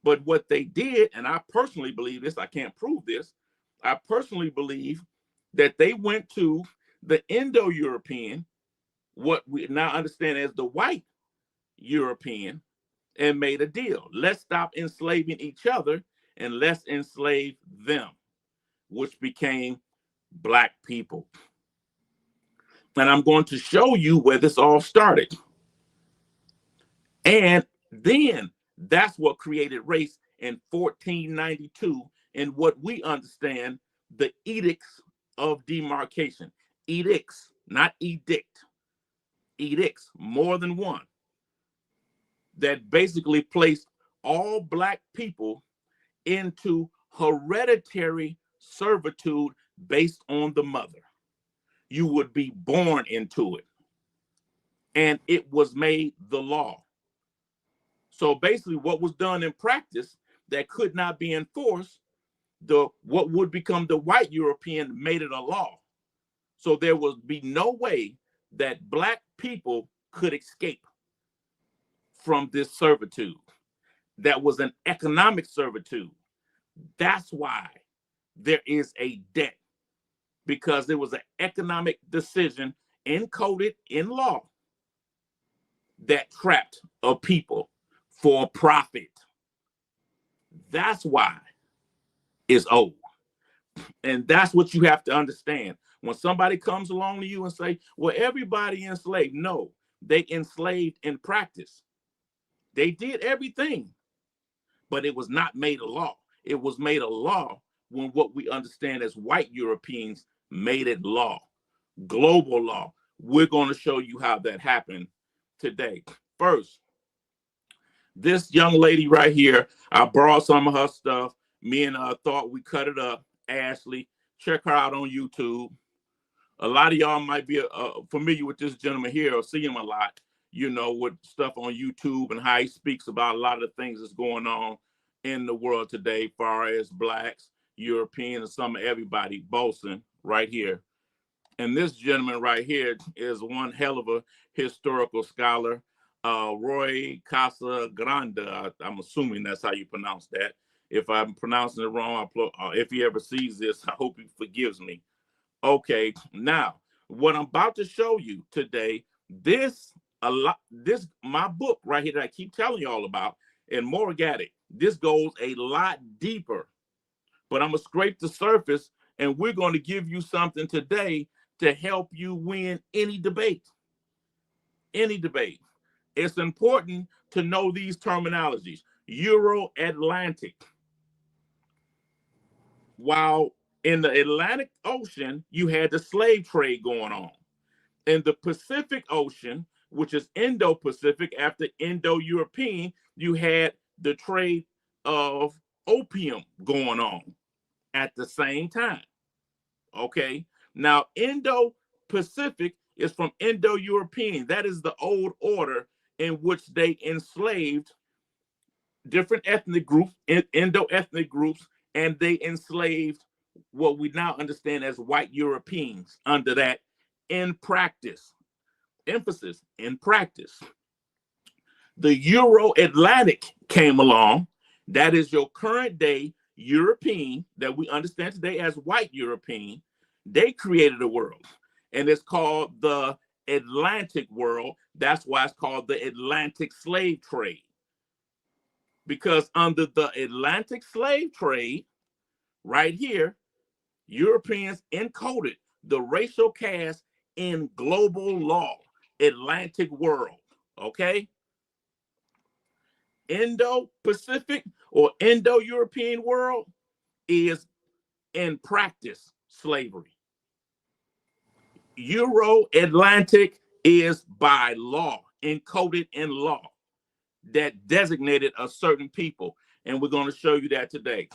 But what they did, and I personally believe this, I can't prove this, I personally believe that they went to the Indo-European, what we now understand as the white European, and made a deal. Let's stop enslaving each other and let's enslave them, which became black people. And I'm going to show you where this all started. And then that's what created race in 1492 in what we understand the edicts of demarcation. Edicts, not edict. Edicts, more than one, that basically placed all black people into hereditary servitude based on the mother. You would be born into it. And it was made the law. So basically what was done in practice that could not be enforced, what would become the white European made it a law. So there would be no way that black people could escape from this servitude. That was an economic servitude. That's why there is a debt, because there was an economic decision encoded in law that trapped a people for profit. That's why it's old. And that's what you have to understand. When somebody comes along to you and say, well, everybody enslaved. No, they enslaved in practice. They did everything, but it was not made a law. It was made a law when what we understand as white Europeans made it law, global law. We're going to show you how that happened today. First, this young lady right here, I borrowed some of her stuff. Me and thought we cut it up. Ashley, check her out on YouTube. A lot of y'all might be familiar with this gentleman here or see him a lot, with stuff on YouTube and how he speaks about a lot of the things that's going on in the world today, far as blacks, Europeans, and some of everybody, Bolson, right here. And this gentleman right here is one hell of a historical scholar, Roy Casagrande. I'm assuming that's how you pronounce that. If I'm pronouncing it wrong, if he ever sees this, I hope he forgives me. Okay, now what I'm about to show you today, my book right here that I keep telling you all about, and Morgatic, this goes a lot deeper. But I'm gonna scrape the surface, and we're going to give you something today to help you win any debate. Any debate. It's important to know these terminologies. Euro-Atlantic. While in the Atlantic Ocean, you had the slave trade going on. In the Pacific Ocean, which is Indo-Pacific, after Indo-European, you had the trade of opium going on at the same time. Okay? Now, Indo-Pacific is from Indo-European. That is the old order in which they enslaved different ethnic groups, Indo-ethnic groups, and they enslaved what we now understand as white Europeans under that in practice. Emphasis in practice. The Euro-Atlantic came along. That is your current day European that we understand today as white European. They created a world, and it's called the Atlantic world. That's why it's called the Atlantic slave trade. Because under the Atlantic slave trade, right here, Europeans encoded the racial caste in global law, Atlantic world, okay? Indo-Pacific or Indo-European world is in practice slavery. Euro-Atlantic is by law, encoded in law that designated a certain people. And we're going to show you that today.